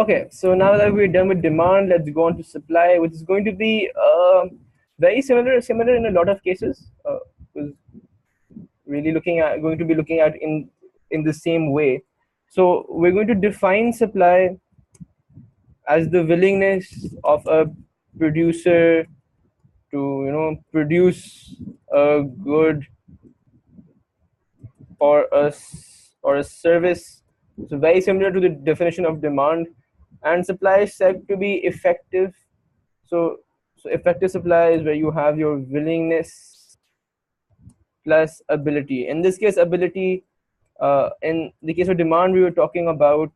Okay, so now that we're done with demand, let's go on to supply, which is going to be very similar in a lot of cases. Because really going to be looking at in the same way. So we're going to define supply as the willingness of a producer to produce a good or a service. So very similar to the definition of demand, and supply is said to be effective. So effective supply is where you have your willingness plus ability. In this case, ability. In the case of demand, we were talking about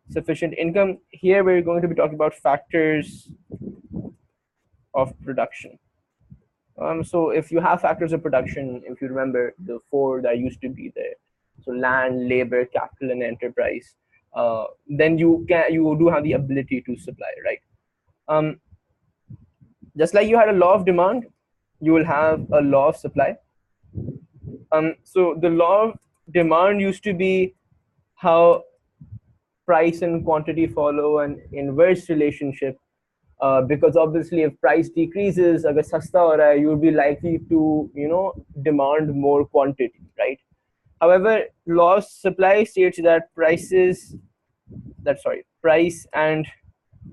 sufficient income. Here, we're going to be talking about factors of production. So if you have factors of production, if you remember the four that used to be there, so land, labor, capital, and enterprise, then you do have the ability to supply, right? Um, just like you had a law of demand, you will have a law of supply. So the law of demand used to be how price and quantity follow an inverse relationship. Because obviously if price decreases, agar sasta ho raha hai, you would be likely to demand more quantity, right? However, law of supply states that price and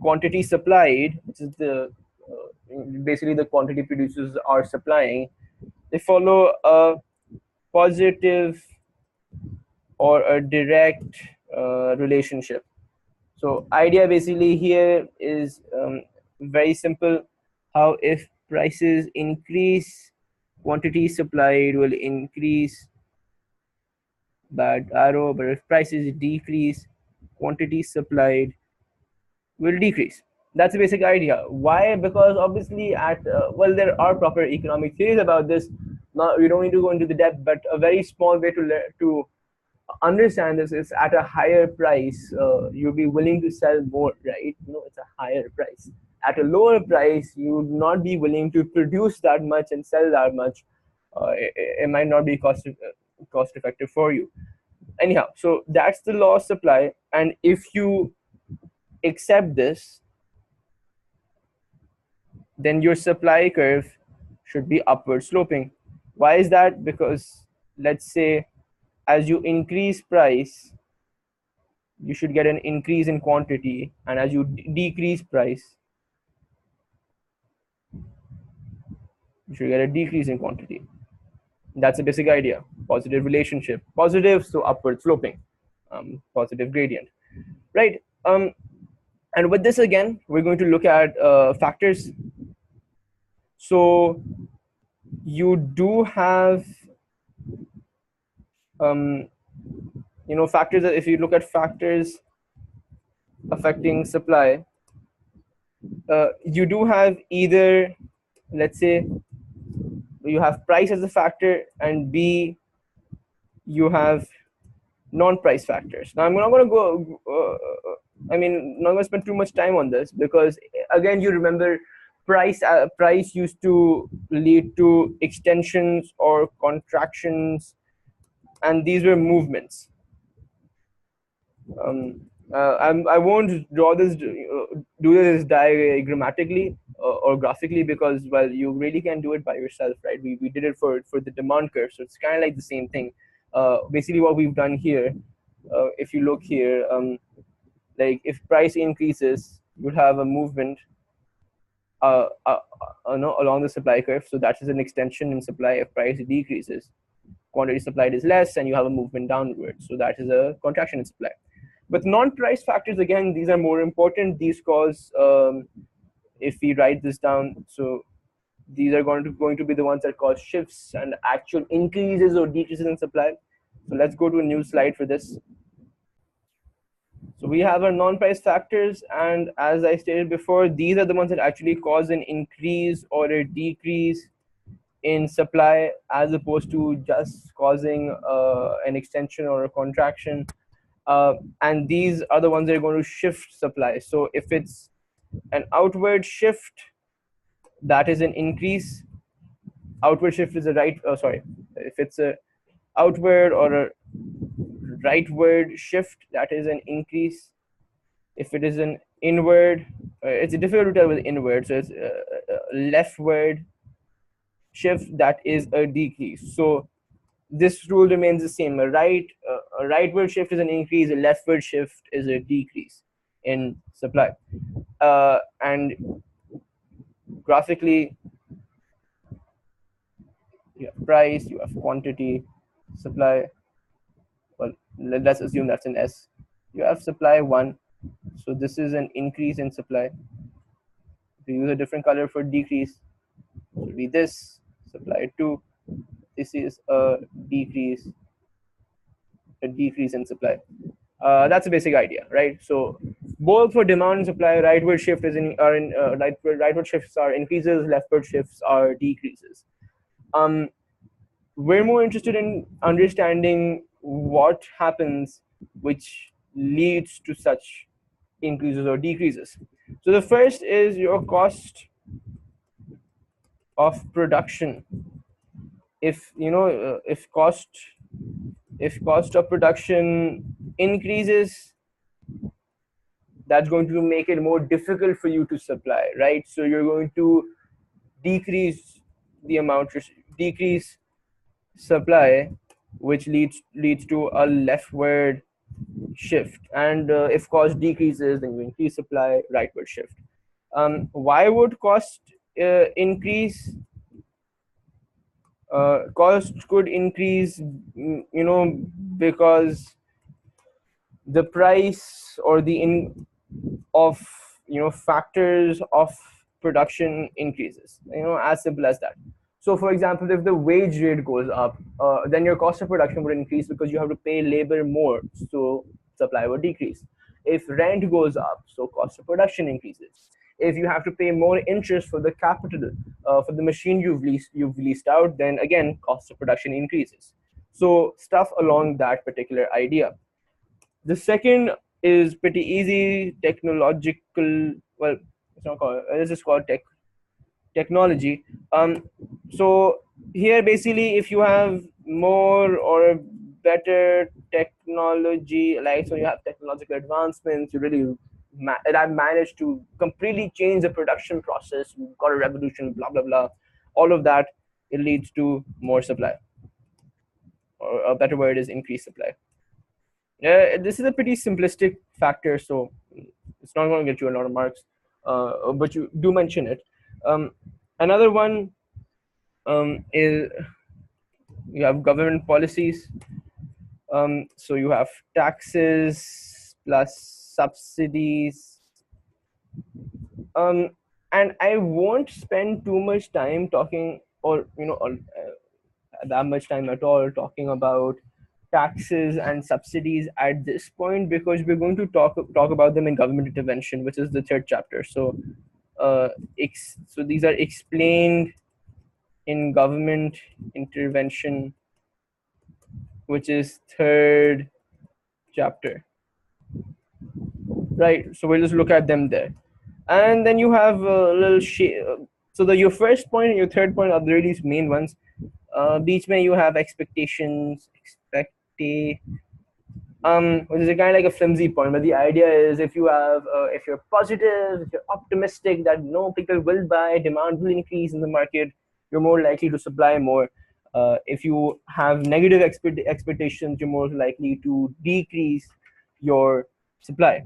quantity supplied, which is the basically the quantity producers are supplying, they follow a positive or a direct relationship. So idea basically here is very simple. How if prices increase, quantity supplied will increase, bad arrow, but if prices decrease, quantity supplied will decrease. That's the basic idea. Why? Because obviously well, there are proper economic theories about this. Now we don't need to go into the depth, but a very small way to understand this is at a higher price, you'll be willing to sell more, right? It's a higher price. At a lower price, you would not be willing to produce that much and sell that much. It might not be cost effective for you. Anyhow, so that's the law of supply, and if you accept this, then your supply curve should be upward sloping. Why is that? Because let's say as you increase price, you should get an increase in quantity, and as you decrease price, you should get a decrease in quantity. That's the basic idea. Positive relationship. Positive, so upward sloping. Positive gradient, right? And with this again, we're going to look at factors. So you do have factors. If you look at factors affecting supply, you do have either, let's say, you have price as a factor, and B, you have non-price factors. Now I'm not going to go not going to spend too much time on this, because again, you remember price used to lead to extensions or contractions, and these were movements. I won't draw this, do this diagrammatically or graphically, because, well, you really can do it by yourself, right? We did it for the demand curve, so it's kind of like the same thing. Basically, what we've done here, if you look here, like if price increases, you'd have a movement along the supply curve, so that is an extension in supply. If price decreases, quantity supplied is less, and you have a movement downwards, so that is a contraction in supply. With non-price factors, again, these are more important. These cause, if we write this down, so these are going to be the ones that cause shifts and actual increases or decreases in supply. So let's go to a new slide for this. So we have our non-price factors, and as I stated before, these are the ones that actually cause an increase or a decrease in supply, as opposed to just causing an extension or a contraction. And these are the ones that are going to shift supply. So if it's an outward shift, that is an increase. Outward shift is a if it's a outward or a rightward shift, that is an increase. If it is an inward, it's difficult to tell with inward, so it's leftward shift, that is a decrease. So this rule remains the same. A rightward shift is an increase, a leftward shift is a decrease in supply. And graphically, you have price, you have quantity, supply. Well, let's assume that's an S. You have supply 1, so this is an increase in supply. If you use a different color for decrease, it will be this, supply 2. This is a decrease in supply. That's a basic idea, right? So both for demand and supply, rightward shift is in are in rightward shifts are increases, leftward shifts are decreases. Um, we're more interested in understanding what happens which leads to such increases or decreases. So the first is your cost of production. If you know if cost of production increases, that's going to make it more difficult for you to supply, right? So you're going to decrease the amount, decrease supply, which leads to a leftward shift. And if cost decreases, then you increase supply, rightward shift. Why would cost increase? Cost could increase, because the price or the in of factors of production increases, as simple as that. So for example, if the wage rate goes up, then your cost of production would increase because you have to pay labor more, so supply would decrease. If rent goes up, so cost of production increases. If you have to pay more interest for the capital, for the machine you've leased out, then again cost of production increases. So stuff along that particular idea. The second is pretty easy, technological. Well, it's not called. This is called technology. So here, basically, if you have more or better technology, like so, you have technological advancements. You really that managed to completely change the production process. You've got a revolution. Blah blah blah. All of that, it leads to more supply, or a better word is increased supply. This is a pretty simplistic factor, so it's not going to get you a lot of marks, but you do mention it. Another one is you have government policies. So you have taxes plus subsidies. And I won't spend too much time talking, or that much time at all, talking about taxes and subsidies at this point, because we're going to talk about them in government intervention, which is the third chapter. So so these are explained in government intervention, which is third chapter, right? So we'll just look at them there. And then you have a little so your first point and your third point are the really main ones. Beach mein you have expectations, which is a kind of like a flimsy point, but the idea is if you're positive, if you're optimistic that no people will buy, demand will increase in the market, you're more likely to supply more. If you have negative expectations, you're more likely to decrease your supply.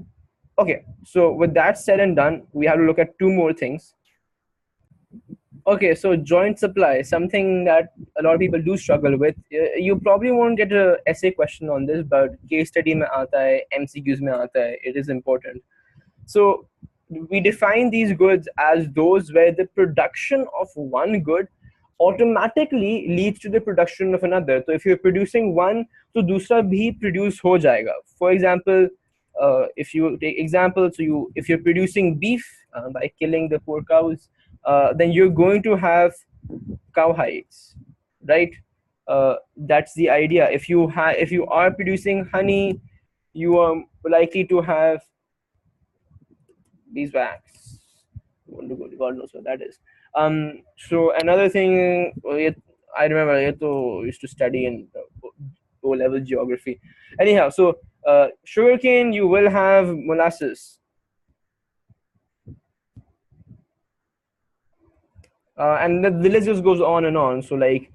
Okay, so with that said and done, we have to look at two more things. Okay, so joint supply, something that a lot of people do struggle with. You probably won't get a essay question on this, but case study mein aata hai, MCQs mein aata hai, it is important. So we define these goods as those where the production of one good automatically leads to the production of another. So if you're producing one, तो दूसरा भी produce हो जाएगा. For example, if you take example, so if you're producing beef by killing the poor cows, then you're going to have cow hides, right? That's the idea. If you are producing honey, you are likely to have beeswax. God knows what that is. So another thing, I remember I used to study in O-level geography. Anyhow, so sugarcane, you will have molasses. And the list just goes on and on. So like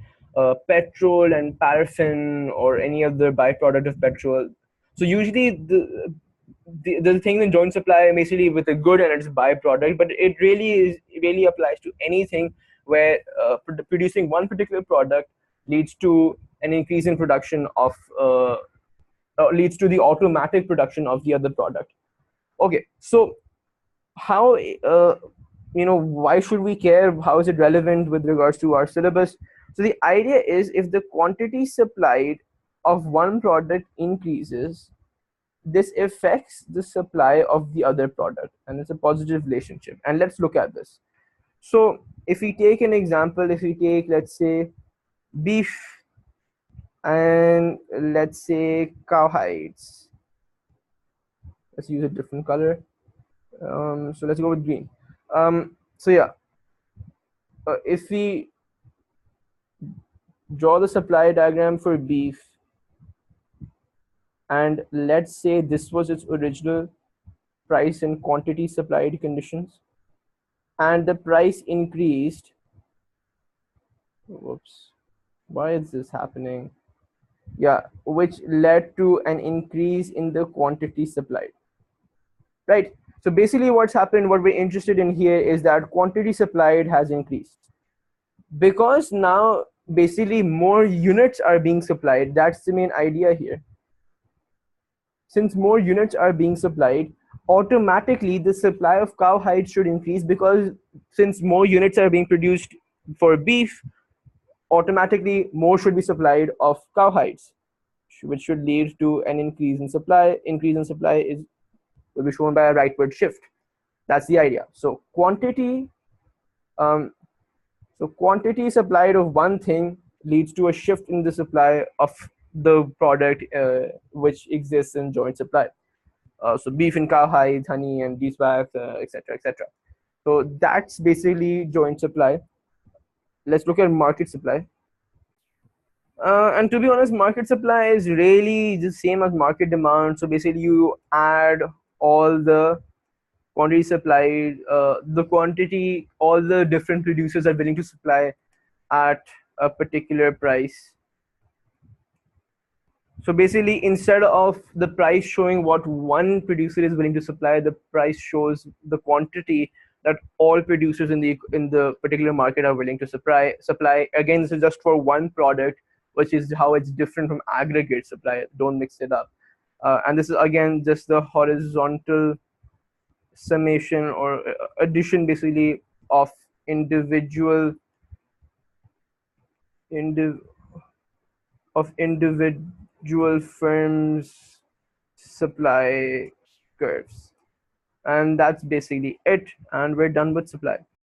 petrol and paraffin or any other byproduct of petrol. So usually the things in joint supply basically with a good and its byproduct, but it really applies to anything where producing one particular product leads to an increase in production of leads to the automatic production of the other product. Okay, so how why should we care? How is it relevant with regards to our syllabus? So the idea is if the quantity supplied of one product increases, this affects the supply of the other product, and it's a positive relationship. And let's look at this. So if we take an example, if we take, let's say, beef, and let's say cow hides. Let's use a different color. So let's go with green. So yeah, if we draw the supply diagram for beef, and let's say this was its original price and quantity supplied conditions, and the price increased. Whoops, why is this happening? Yeah, which led to an increase in the quantity supplied, right? So basically what's happened, what we're interested in here is that quantity supplied has increased because now basically more units are being supplied. That's the main idea here. Since more units are being supplied, automatically the supply of cow hides should increase, because since more units are being produced for beef, automatically more should be supplied of cow hides, which should lead to an increase in supply. Increase in supply is will be shown by a rightward shift. That's the idea. So um, quantity supplied of one thing leads to a shift in the supply of the product which exists in joint supply. So beef and cow hides, honey and beeswax, etc., etc. So that's basically joint supply. Let's look at market supply. And to be honest, market supply is really the same as market demand. So basically, you add all the quantity supplied, the quantity all the different producers are willing to supply at a particular price. So basically, instead of the price showing what one producer is willing to supply, the price shows the quantity that all producers in the particular market are willing to supply. Again, this is just for one product, which is how it's different from aggregate supply. Don't mix it up. And this is again just the horizontal summation or addition, basically, of individual indiv- of individual firms' supply curves. And that's basically it. And we're done with supply.